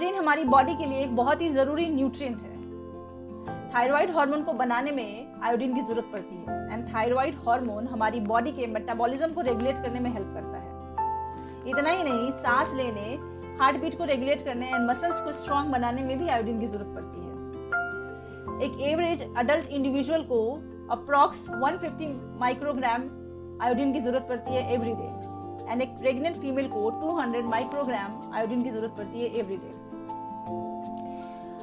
Iodine हमारी body के लिए एक बहुत ही जरूरी न्यूट्रिएंट है। थायराइड हार्मोन को बनाने में आयोडीन की जरूरत पड़ती है एंड थायराइड हार्मोन हमारी बॉडी के मेटाबॉलिज्म को रेगुलेट करने में हेल्प करता है। इतना ही नहीं, सांस लेने, हार्ट बीट को रेगुलेट करने एंड मसल्स को स्ट्रांग बनाने में भी आयोडीन की जरूरत पड़ती है। एक एवरेज अडल्ट इंडिविजुअल को अप्रॉक्स 150 माइक्रोग्राम आयोडीन की जरूरत पड़ती है एवरी डे एंड एक प्रेग्नेंट फीमेल को 200 माइक्रोग्राम आयोडीन की जरूरत पड़ती है एवरी डे।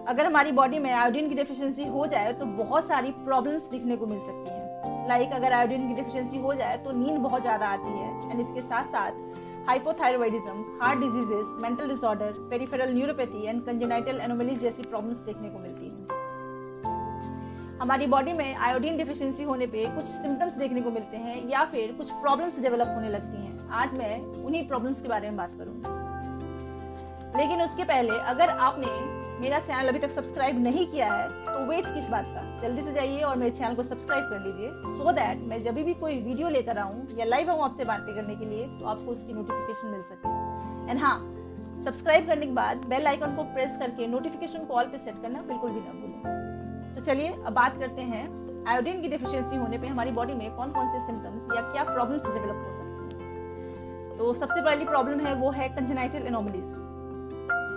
अगर हमारी बॉडी में आयोडीन की डेफिशिएंसी हो जाए तो बहुत सारी प्रॉब्लम्स दिखने को मिल सकती हैं। लाइक अगर आयोडीन की डेफिशिएंसी हो जाए तो नींद बहुत ज़्यादा आती है एंड इसके साथ साथ hypothyroidism, heart diseases, mental disorder, peripheral neuropathy and congenital anomalies जैसी प्रॉब्लम्स देखने को मिलती हैं। हमारी बॉडी में आयोडीन डेफिशिएंसी होने पे कुछ सिम्टम्स देखने को मिलते हैं या फिर कुछ प्रॉब्लम्स डेवलप होने लगती हैं। आज मैं उन्हीं प्रॉब्लम्स के बारे में बात करूंगी। लेकिन उसके पहले अगर आपने मेरा चैनल अभी तक सब्सक्राइब नहीं किया है तो वेट किस बात का, जल्दी से जाइए और मेरे चैनल को सब्सक्राइब कर लीजिए सो दैट मैं जब भी कोई वीडियो लेकर आऊँ या लाइव आऊँ आपसे बातें करने के लिए तो आपको उसकी नोटिफिकेशन मिल सके। एंड हाँ, सब्सक्राइब करने के बाद बेल आइकन को प्रेस करके नोटिफिकेशन को ऑल पे सेट करना बिल्कुल भी ना भूलें। तो चलिए अब बात करते हैं आयोडीन की डेफिशिएंसी होने पे हमारी बॉडी में कौन कौन से सिम्टम्स या क्या प्रॉब्लम्स डेवलप हो सकती हैं। तो सबसे पहली प्रॉब्लम है वो है कंजेनाइटल एनोमलीज।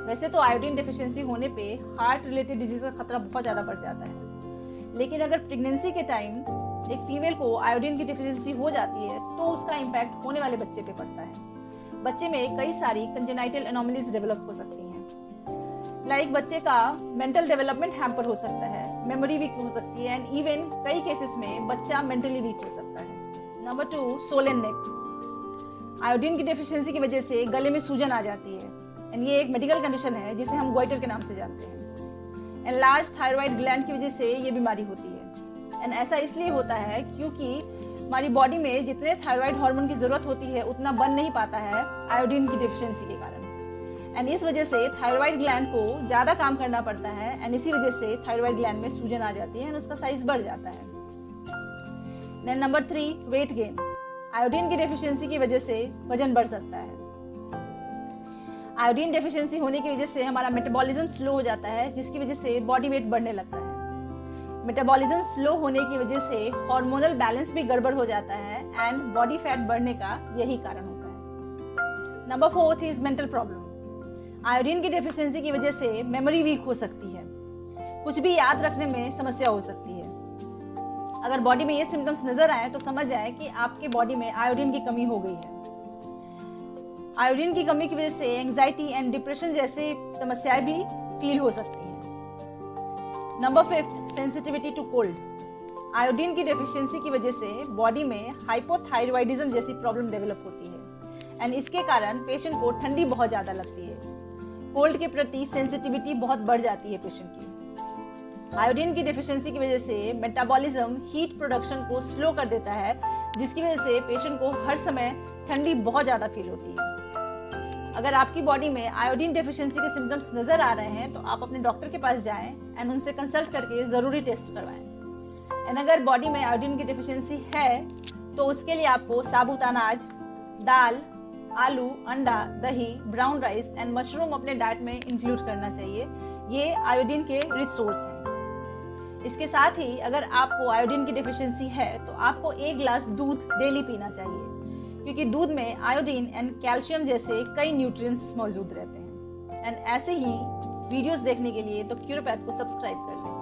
वैसे तो आयोडीन डेफिशिएंसी होने पे हार्ट रिलेटेड डिजीज का खतरा बहुत ज़्यादा बढ़ जाता है, लेकिन अगर प्रेगनेंसी के टाइम एक फीमेल को आयोडीन की डेफिशिएंसी हो जाती है तो उसका इम्पैक्ट होने वाले बच्चे पे पड़ता है। बच्चे में कई सारी कंजेनाइटल एनोमलीज डेवलप हो सकती हैं। लाइक बच्चे का मेंटल डेवलपमेंट हैम्पर हो सकता है, मेमोरी वीक हो सकती है एंड इवन कई केसेस में बच्चा मेंटली वीक हो सकता है। नंबर 2, सोलन नेक। आयोडीन की डेफिशिएंसी की वजह से गले में सूजन आ जाती है एंड ये एक मेडिकल कंडीशन है जिसे हम गोइटर के नाम से जानते हैं। एनलार्ज थायराइड ग्लैंड की वजह से ये बीमारी होती है एंड ऐसा इसलिए होता है क्योंकि हमारी बॉडी में जितने थायराइड हार्मोन की जरूरत होती है उतना बन नहीं पाता है आयोडीन की डेफिशिएंसी के कारण एंड इस वजह से थायराइड ग्लैंड को ज़्यादा काम करना पड़ता है एंड इसी वजह से थायराइड ग्लैंड में सूजन आ जाती है एंड उसका साइज बढ़ जाता है। Then number 3, weight gain. Iodine की डेफिशिएंसी की वजह से वजन बढ़ सकता है। आयोडीन डेफिशिएंसी होने की वजह से हमारा मेटाबॉलिज्म स्लो हो जाता है जिसकी वजह से बॉडी वेट बढ़ने लगता है। मेटाबॉलिज्म स्लो होने की वजह से हार्मोनल बैलेंस भी गड़बड़ हो जाता है एंड बॉडी फैट बढ़ने का यही कारण होता है। Number 4 is mental problem. Iodine की डेफिशिएंसी की वजह से मेमोरी वीक हो सकती है, कुछ भी याद रखने में समस्या हो सकती है। अगर बॉडी में ये सिम्टम्स नजर आए तो समझ जाए कि आपके बॉडी में आयोडीन की कमी हो गई है। आयोडीन की कमी की वजह से एंजाइटी एंड डिप्रेशन जैसे समस्याएं भी फील हो सकती हैं। Number 5, sensitivity to cold. Iodine की डेफिशिएंसी की वजह से बॉडी में हाइपोथायरॉयडिज्म जैसी प्रॉब्लम डेवलप होती है एंड इसके कारण पेशेंट को ठंडी बहुत ज़्यादा लगती है। कोल्ड के प्रति सेंसिटिविटी बहुत बढ़ जाती है पेशेंट की। आयोडीन की डेफिशिएंसी की वजह से मेटाबॉलिज्म हीट प्रोडक्शन को स्लो कर देता है जिसकी वजह से पेशेंट को हर समय ठंडी बहुत ज़्यादा फील होती है। अगर आपकी बॉडी में आयोडीन डेफिशिएंसी के सिम्टम्स नजर आ रहे हैं तो आप अपने डॉक्टर के पास जाएं एंड उनसे कंसल्ट करके ज़रूरी टेस्ट करवाएं। एंड अगर बॉडी में आयोडीन की डेफिशिएंसी है तो उसके लिए आपको साबुत अनाज, दाल, आलू, अंडा, दही, ब्राउन राइस एंड मशरूम अपने डाइट में इंक्लूड करना चाहिए। ये आयोडीन के रिच सोर्स हैं। इसके साथ ही अगर आपको आयोडीन की डेफिशिएंसी है तो आपको 1 गिलास दूध डेली पीना चाहिए क्योंकि दूध में आयोडीन एंड कैल्शियम जैसे कई न्यूट्रिएंट्स मौजूद रहते हैं। एंड ऐसे ही वीडियोस देखने के लिए तो क्यूरोपैथ को सब्सक्राइब कर लें।